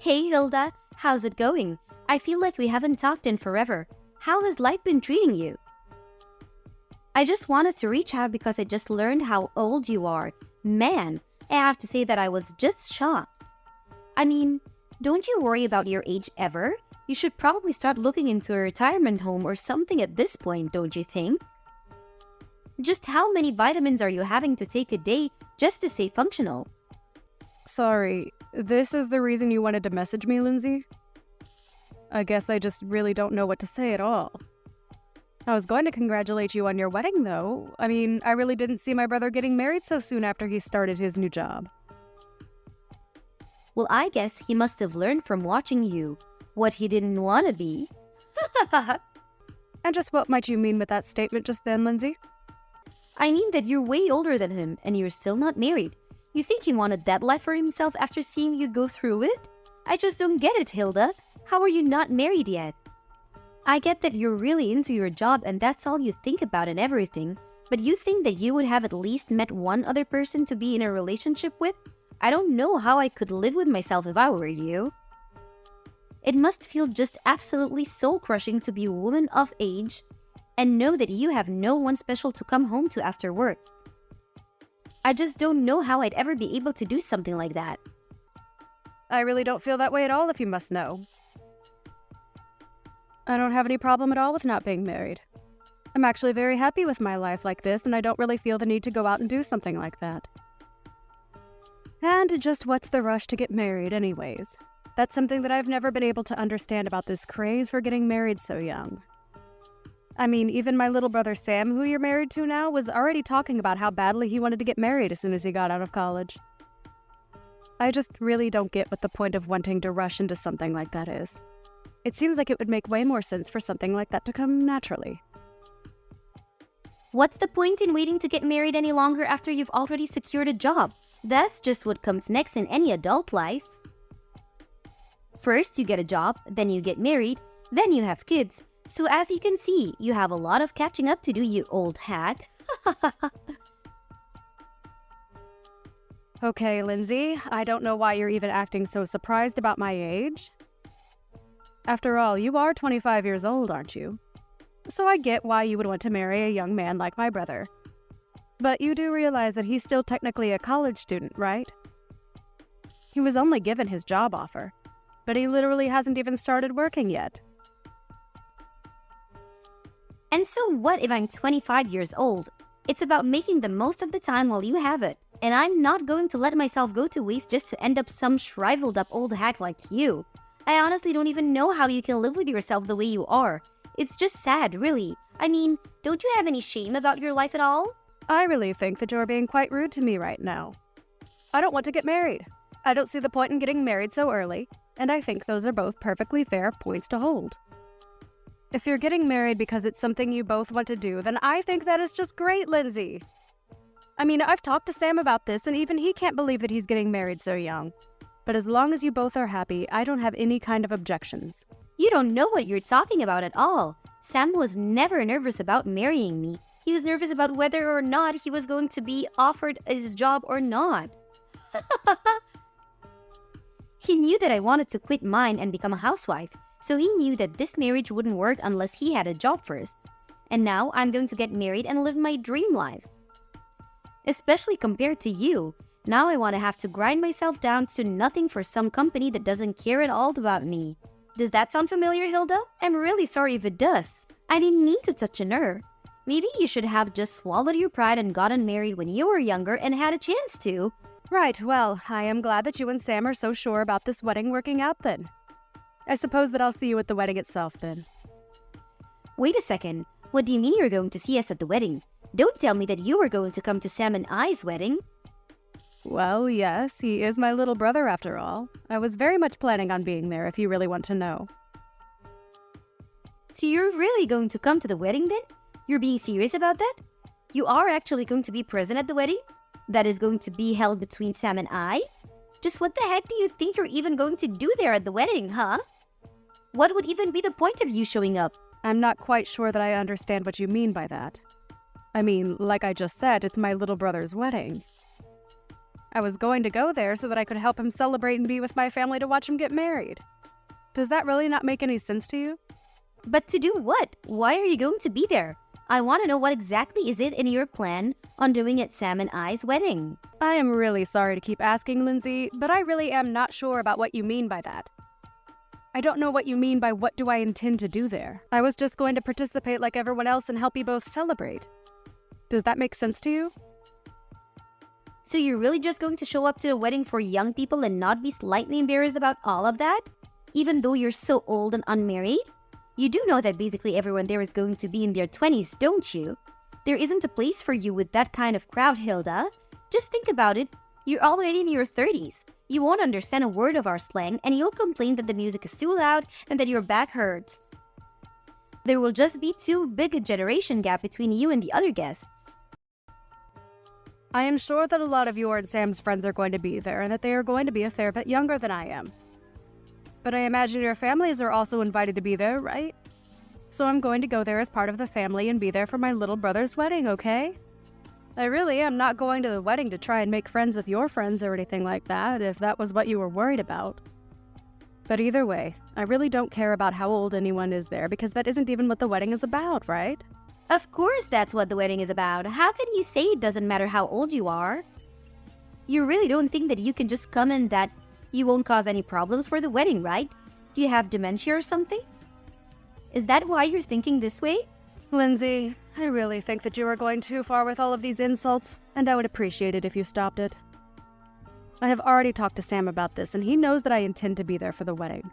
Hey Hilda, how's it going? I feel like we haven't talked in forever. How has life been treating you? I just wanted to reach out because I just learned how old you are. Man, I have to say that I was just shocked. I mean, don't you worry about your age ever? You should probably start looking into a retirement home or something at this point, don't you think? Just how many vitamins are you having to take a day just to stay functional? Sorry, this is the reason you wanted to message me, Lindsay? I guess I just really don't know what to say at all. I was going to congratulate you on your wedding, though. I mean, I really didn't see my brother getting married so soon after he started his new job. Well, I guess he must have learned from watching you what he didn't want to be. And just what might you mean with that statement just then, Lindsay? I mean that you're way older than him and you're still not married. You think he wanted that life for himself after seeing you go through it? I just don't get it, Hilda. How are you not married yet? I get that you're really into your job and that's all you think about and everything, but you think that you would have at least met one other person to be in a relationship with? I don't know how I could live with myself if I were you. It must feel just absolutely soul-crushing to be a woman of age and know that you have no one special to come home to after work. I just don't know how I'd ever be able to do something like that. I really don't feel that way at all, if you must know. I don't have any problem at all with not being married. I'm actually very happy with my life like this, and I don't really feel the need to go out and do something like that. And just what's the rush to get married anyways? That's something that I've never been able to understand about this craze for getting married so young. I mean, even my little brother Sam, who you're married to now, was already talking about how badly he wanted to get married as soon as he got out of college. I just really don't get what the point of wanting to rush into something like that is. It seems like it would make way more sense for something like that to come naturally. What's the point in waiting to get married any longer after you've already secured a job? That's just what comes next in any adult life. First, you get a job, then you get married, then you have kids. So as you can see, you have a lot of catching up to do, you old hag. Okay, Lindsay, I don't know why you're even acting so surprised about my age. After all, you are 25 years old, aren't you? So I get why you would want to marry a young man like my brother. But you do realize that he's still technically a college student, right? He was only given his job offer, but he literally hasn't even started working yet. And so what if I'm 25 years old? It's about making the most of the time while you have it. And I'm not going to let myself go to waste just to end up some shriveled up old hack like you. I honestly don't even know how you can live with yourself the way you are. It's just sad, really. I mean, don't you have any shame about your life at all? I really think that you're being quite rude to me right now. I don't want to get married. I don't see the point in getting married so early, and I think those are both perfectly fair points to hold. If you're getting married because it's something you both want to do, then I think that is just great, Lindsay. I mean, I've talked to Sam about this, and even he can't believe that he's getting married so young. But as long as you both are happy, I don't have any kind of objections. You don't know what you're talking about at all. Sam was never nervous about marrying me. He was nervous about whether or not he was going to be offered his job or not. He knew that I wanted to quit mine and become a housewife. So he knew that this marriage wouldn't work unless he had a job first. And now I'm going to get married and live my dream life. Especially compared to you. Now I want to have to grind myself down to nothing for some company that doesn't care at all about me. Does that sound familiar, Hilda? I'm really sorry if it does. I didn't mean to touch a nerve. Maybe you should have just swallowed your pride and gotten married when you were younger and had a chance to. Right, well, I am glad that you and Sam are so sure about this wedding working out then. I suppose that I'll see you at the wedding itself then. Wait a second. What do you mean you're going to see us at the wedding? Don't tell me that you were going to come to Sam and I's wedding. Well, yes, he is my little brother after all. I was very much planning on being there if you really want to know. So you're really going to come to the wedding then? You're being serious about that? You are actually going to be present at the wedding? That is going to be held between Sam and I? Just what the heck do you think you're even going to do there at the wedding, huh? What would even be the point of you showing up? I'm not quite sure that I understand what you mean by that. I mean, like I just said, it's my little brother's wedding. I was going to go there so that I could help him celebrate and be with my family to watch him get married. Does that really not make any sense to you? But to do what? Why are you going to be there? I want to know what exactly is it in your plan on doing at Sam and I's wedding. I am really sorry to keep asking, Lindsay, but I really am not sure about what you mean by that. I don't know what you mean by what do I intend to do there. I was just going to participate like everyone else and help you both celebrate. Does that make sense to you? So you're really just going to show up to a wedding for young people and not be slightly embarrassed about all of that? Even though you're so old and unmarried? You do know that basically everyone there is going to be in their 20s, don't you? There isn't a place for you with that kind of crowd, Hilda. Just think about it. You're already in your 30s. You won't understand a word of our slang and you'll complain that the music is too loud and that your back hurts. There will just be too big a generation gap between you and the other guests. I am sure that a lot of your and Sam's friends are going to be there and that they are going to be a fair bit younger than I am. But I imagine your families are also invited to be there, right? So I'm going to go there as part of the family and be there for my little brother's wedding, okay? I really am not going to the wedding to try and make friends with your friends or anything like that, if that was what you were worried about. But either way, I really don't care about how old anyone is there because that isn't even what the wedding is about, right? Of course that's what the wedding is about. How can you say it doesn't matter how old you are? You really don't think that you can just come and that you won't cause any problems for the wedding, right? Do you have dementia or something? Is that why you're thinking this way? Lindsay, I really think that you are going too far with all of these insults, and I would appreciate it if you stopped it. I have already talked to Sam about this, and he knows that I intend to be there for the wedding.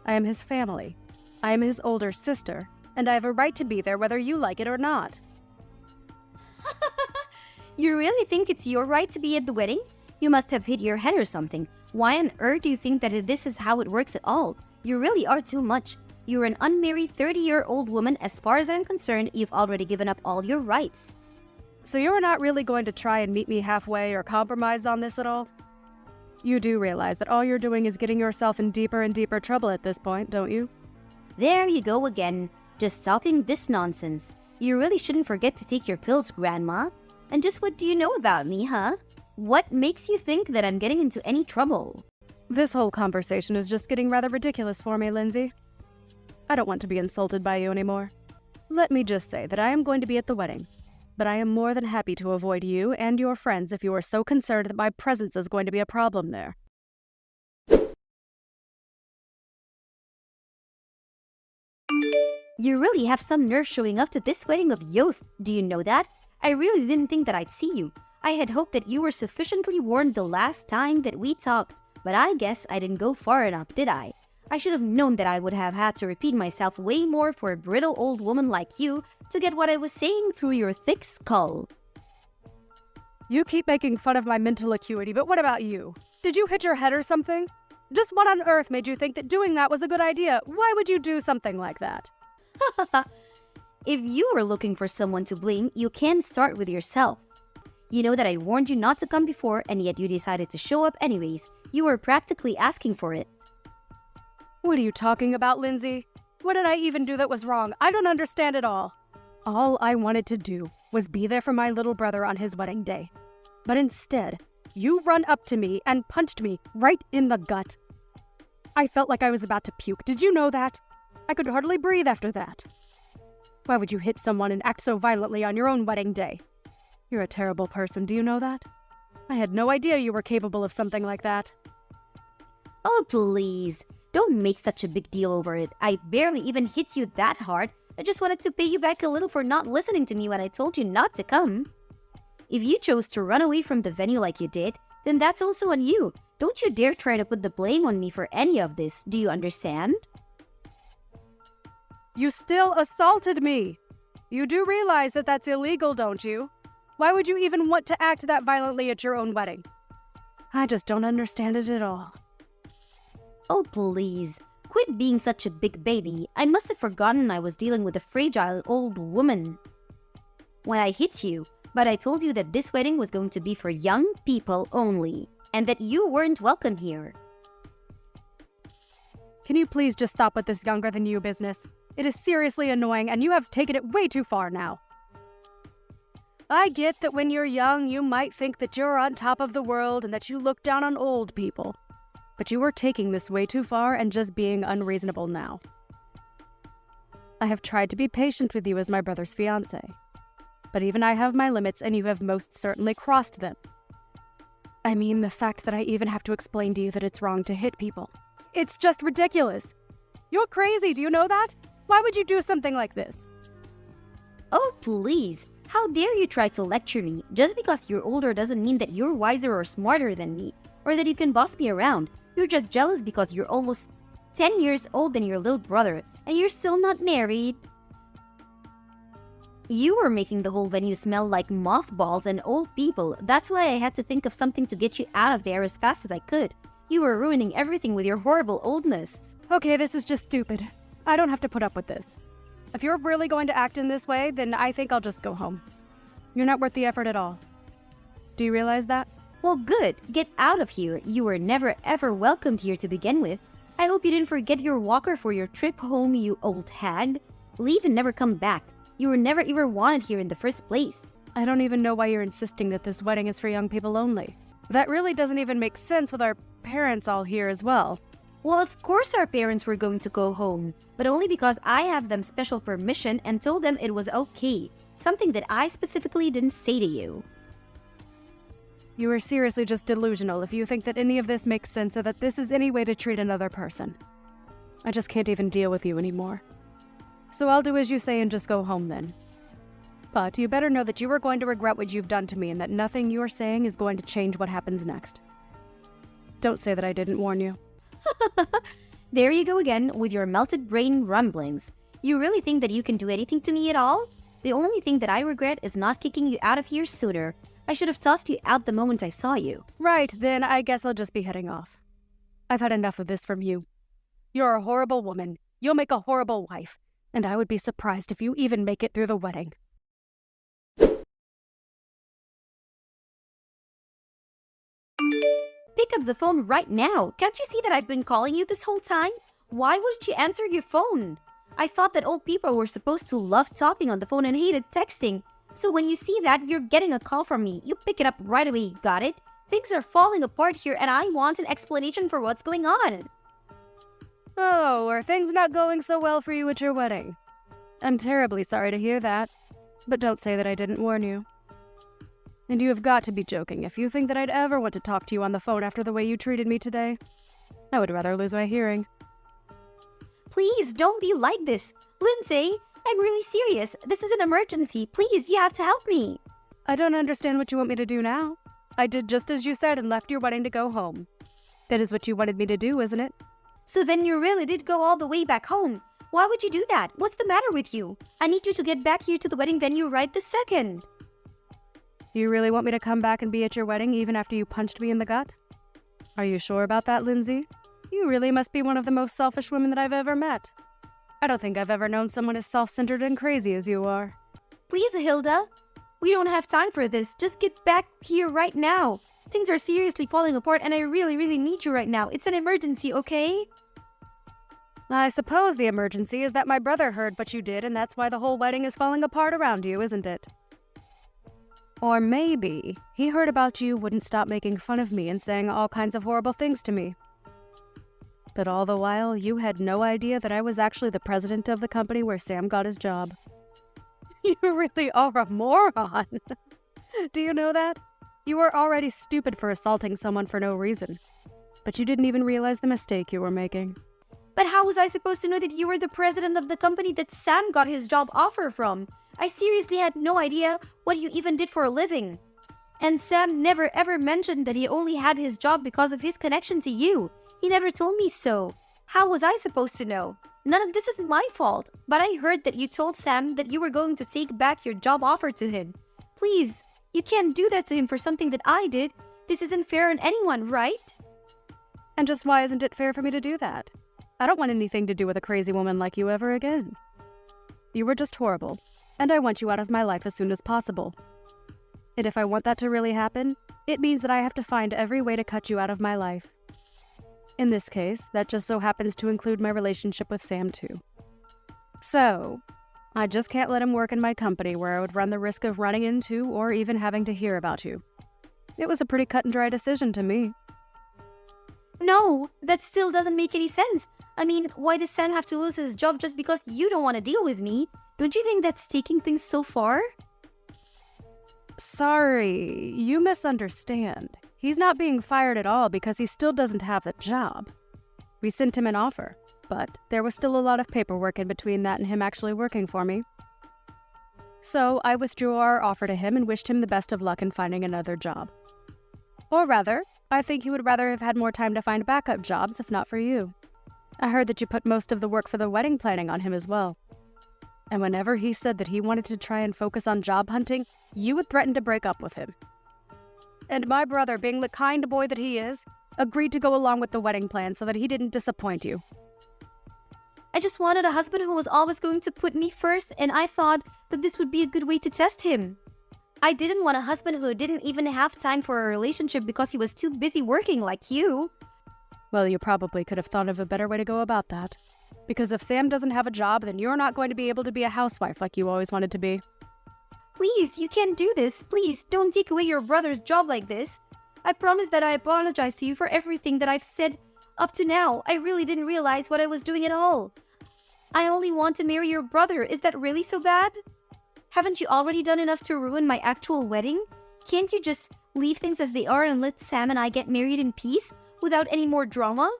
I am his family. I am his older sister, and I have a right to be there whether you like it or not. You really think it's your right to be at the wedding? You must have hit your head or something. Why on earth do you think that this is how it works at all? You really are too much. You're an unmarried 30-year-old woman. As far as I'm concerned, you've already given up all your rights. So you're not really going to try and meet me halfway or compromise on this at all? You do realize that all you're doing is getting yourself in deeper and deeper trouble at this point, don't you? There you go again, just talking this nonsense. You really shouldn't forget to take your pills, Grandma. And just what do you know about me, huh? What makes you think that I'm getting into any trouble? This whole conversation is just getting rather ridiculous for me, Lindsay. I don't want to be insulted by you anymore. Let me just say that I am going to be at the wedding, but I am more than happy to avoid you and your friends if you are so concerned that my presence is going to be a problem there. You really have some nerve showing up to this wedding of youth. Do you know that? I really didn't think that I'd see you. I had hoped that you were sufficiently warned the last time that we talked, but I guess I didn't go far enough, did I? I should have known that I would have had to repeat myself way more for a brittle old woman like you to get what I was saying through your thick skull. You keep making fun of my mental acuity, but what about you? Did you hit your head or something? Just what on earth made you think that doing that was a good idea? Why would you do something like that? If you were looking for someone to blame, you can start with yourself. You know that I warned you not to come before, and yet you decided to show up anyways. You were practically asking for it. What are you talking about, Lindsay? What did I even do that was wrong? I don't understand it all. All I wanted to do was be there for my little brother on his wedding day. But instead, you run up to me and punched me right in the gut. I felt like I was about to puke. Did you know that? I could hardly breathe after that. Why would you hit someone and act so violently on your own wedding day? You're a terrible person, do you know that? I had no idea you were capable of something like that. Oh, please. Don't make such a big deal over it. I barely even hit you that hard. I just wanted to pay you back a little for not listening to me when I told you not to come. If you chose to run away from the venue like you did, then that's also on you. Don't you dare try to put the blame on me for any of this. Do you understand? You still assaulted me. You do realize that that's illegal, don't you? Why would you even want to act that violently at your own wedding? I just don't understand it at all. Oh, please. Quit being such a big baby. I must have forgotten I was dealing with a fragile old woman when I hit you, but I told you that this wedding was going to be for young people only, and that you weren't welcome here. Can you please just stop with this younger than you business? It is seriously annoying, and you have taken it way too far now. I get that when you're young, you might think that you're on top of the world and that you look down on old people. But you are taking this way too far and just being unreasonable now. I have tried to be patient with you as my brother's fiancée. But even I have my limits, and you have most certainly crossed them. I mean, the fact that I even have to explain to you that it's wrong to hit people. It's just ridiculous. You're crazy, do you know that? Why would you do something like this? Oh, please. How dare you try to lecture me? Just because you're older doesn't mean that you're wiser or smarter than me, or that you can boss me around. You're just jealous because you're almost 10 years older than your little brother, and you're still not married. You were making the whole venue smell like mothballs and old people. That's why I had to think of something to get you out of there as fast as I could. You were ruining everything with your horrible oldness. Okay, this is just stupid. I don't have to put up with this. If you're really going to act in this way, then I think I'll just go home. You're not worth the effort at all. Do you realize that? Well, good. Get out of here. You were never ever welcomed here to begin with. I hope you didn't forget your walker for your trip home, you old hag. Leave and never come back. You were never even wanted here in the first place. I don't even know why you're insisting that this wedding is for young people only. That really doesn't even make sense with our parents all here as well. Well, of course our parents were going to go home, but only because I have them special permission and told them it was okay. Something that I specifically didn't say to you. You are seriously just delusional if you think that any of this makes sense or that this is any way to treat another person. I just can't even deal with you anymore. So I'll do as you say and just go home then. But you better know that you are going to regret what you've done to me and that nothing you are saying is going to change what happens next. Don't say that I didn't warn you. There you go again with your melted brain rumblings. You really think that you can do anything to me at all? The only thing that I regret is not kicking you out of here sooner. I should have tossed you out the moment I saw you. Right, then I guess I'll just be heading off. I've had enough of this from you. You're a horrible woman. You'll make a horrible wife. And I would be surprised if you even make it through the wedding. Pick up the phone right now. Can't you see that I've been calling you this whole time? Why wouldn't you answer your phone? I thought that old people were supposed to love talking on the phone and hated texting. So when you see that you're getting a call from me, you pick it up right away, got it? Things are falling apart here and I want an explanation for what's going on. Oh, are things not going so well for you at your wedding? I'm terribly sorry to hear that. But don't say that I didn't warn you. And you have got to be joking if you think that I'd ever want to talk to you on the phone after the way you treated me today. I would rather lose my hearing. Please, don't be like this. Lindsay, I'm really serious. This is an emergency. Please, you have to help me. I don't understand what you want me to do now. I did just as you said and left your wedding to go home. That is what you wanted me to do, isn't it? So then you really did go all the way back home. Why would you do that? What's the matter with you? I need you to get back here to the wedding venue right this second. You really want me to come back and be at your wedding even after you punched me in the gut? Are you sure about that, Lindsay? You really must be one of the most selfish women that I've ever met. I don't think I've ever known someone as self-centered and crazy as you are. Please, Hilda. We don't have time for this. Just get back here right now. Things are seriously falling apart and I really, really need you right now. It's an emergency, okay? I suppose the emergency is that my brother heard what you did and that's why the whole wedding is falling apart around you, isn't it? Or maybe he heard about you, wouldn't stop making fun of me and saying all kinds of horrible things to me. But all the while, you had no idea that I was actually the president of the company where Sam got his job. You really are a moron. Do you know that? You were already stupid for assaulting someone for no reason. But you didn't even realize the mistake you were making. But how was I supposed to know that you were the president of the company that Sam got his job offer from? I seriously had no idea what you even did for a living. And Sam never ever mentioned that he only had his job because of his connection to you. He never told me so. How was I supposed to know? None of this is my fault. But I heard that you told Sam that you were going to take back your job offer to him. Please, you can't do that to him for something that I did. This isn't fair on anyone, right? And just why isn't it fair for me to do that? I don't want anything to do with a crazy woman like you ever again. You were just horrible, and I want you out of my life as soon as possible. And if I want that to really happen, it means that I have to find every way to cut you out of my life. In this case, that just so happens to include my relationship with Sam too. So, I just can't let him work in my company where I would run the risk of running into or even having to hear about you. It was a pretty cut and dry decision to me. No, that still doesn't make any sense. I mean, why does Sam have to lose his job just because you don't want to deal with me? Don't you think that's taking things so far? Sorry, you misunderstand. He's not being fired at all because he still doesn't have the job. We sent him an offer, but there was still a lot of paperwork in between that and him actually working for me. So I withdrew our offer to him and wished him the best of luck in finding another job. Or rather, I think he would rather have had more time to find backup jobs if not for you. I heard that you put most of the work for the wedding planning on him as well. And whenever he said that he wanted to try and focus on job hunting, you would threaten to break up with him. And my brother, being the kind boy that he is, agreed to go along with the wedding plan so that he didn't disappoint you. I just wanted a husband who was always going to put me first, and I thought that this would be a good way to test him. I didn't want a husband who didn't even have time for a relationship because he was too busy working like you. Well, you probably could have thought of a better way to go about that. Because if Sam doesn't have a job, then you're not going to be able to be a housewife like you always wanted to be. Please, you can't do this. Please, don't take away your brother's job like this. I promise that I apologize to you for everything that I've said up to now. I really didn't realize what I was doing at all. I only want to marry your brother. Is that really so bad? Haven't you already done enough to ruin my actual wedding? Can't you just leave things as they are and let Sam and I get married in peace without any more drama?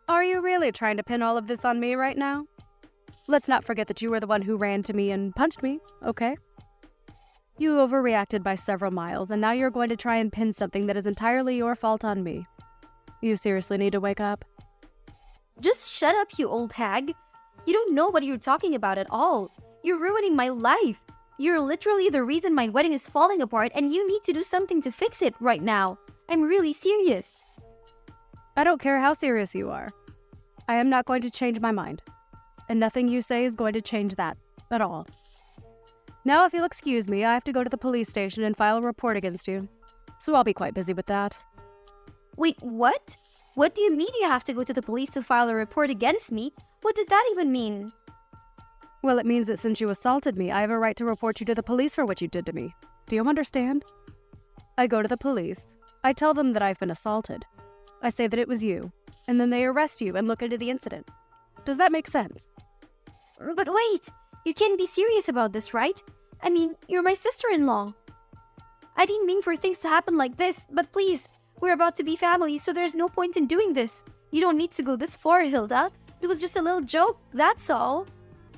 Are you really trying to pin all of this on me right now? Let's not forget that you were the one who ran to me and punched me, okay? You overreacted by several miles, and now you're going to try and pin something that is entirely your fault on me. You seriously need to wake up. Just shut up, you old hag. You don't know what you're talking about at all. You're ruining my life. You're literally the reason my wedding is falling apart, and you need to do something to fix it right now. I'm really serious. I don't care how serious you are. I am not going to change my mind. And nothing you say is going to change that at all. Now, if you'll excuse me, I have to go to the police station and file a report against you. So I'll be quite busy with that. Wait, what? What do you mean you have to go to the police to file a report against me? What does that even mean? Well, it means that since you assaulted me, I have a right to report you to the police for what you did to me. Do you understand? I go to the police. I tell them that I've been assaulted. I say that it was you, and then they arrest you and look into the incident. Does that make sense? But wait, you can't be serious about this, right? I mean, you're my sister-in-law. I didn't mean for things to happen like this, but please, we're about to be family, so there's no point in doing this. You don't need to go this far, Hilda. It was just a little joke, that's all.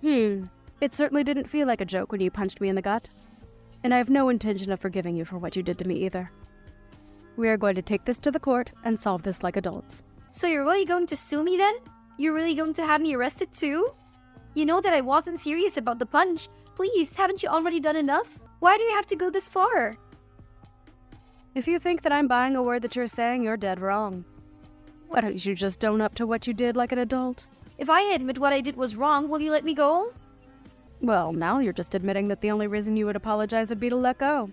It certainly didn't feel like a joke when you punched me in the gut. And I have no intention of forgiving you for what you did to me either. We are going to take this to the court and solve this like adults. So you're really going to sue me then? You're really going to have me arrested too? You know that I wasn't serious about the punch. Please, haven't you already done enough? Why do you have to go this far? If you think that I'm buying a word that you're saying, you're dead wrong. Why don't you just own up to what you did like an adult? If I admit what I did was wrong, will you let me go? Well, now you're just admitting that the only reason you would apologize would be to let go.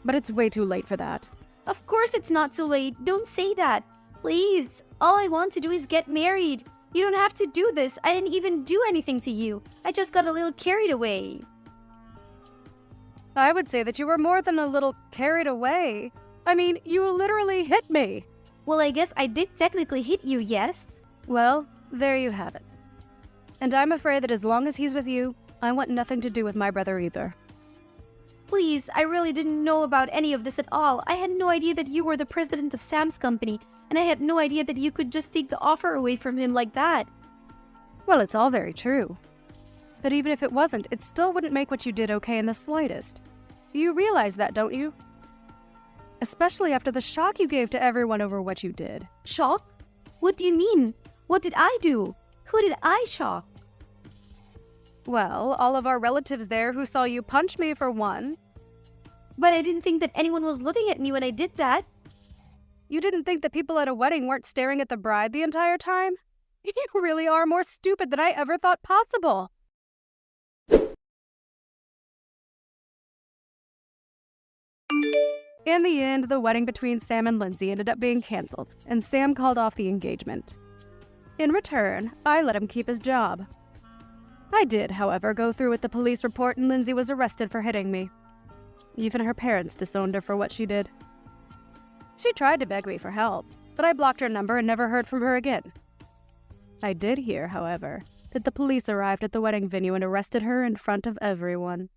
But it's way too late for that. Of course it's not too late. Don't say that. Please. All I want to do is get married. You don't have to do this. I didn't even do anything to you. I just got a little carried away. I would say that you were more than a little carried away. I mean, you literally hit me. Well, I guess I did technically hit you, yes. Well, there you have it. And I'm afraid that as long as he's with you, I want nothing to do with my brother either. Please, I really didn't know about any of this at all. I had no idea that you were the president of Sam's company, and I had no idea that you could just take the offer away from him like that. Well, it's all very true. But even if it wasn't, it still wouldn't make what you did okay in the slightest. You realize that, don't you? Especially after the shock you gave to everyone over what you did. Shock? What do you mean? What did I do? Who did I shock? Well, all of our relatives there who saw you punch me for one. But I didn't think that anyone was looking at me when I did that. You didn't think that people at a wedding weren't staring at the bride the entire time? You really are more stupid than I ever thought possible. In the end, the wedding between Sam and Lindsay ended up being canceled, and Sam called off the engagement. In return, I let him keep his job. I did, however, go through with the police report and Lindsay was arrested for hitting me. Even her parents disowned her for what she did. She tried to beg me for help, but I blocked her number and never heard from her again. I did hear, however, that the police arrived at the wedding venue and arrested her in front of everyone.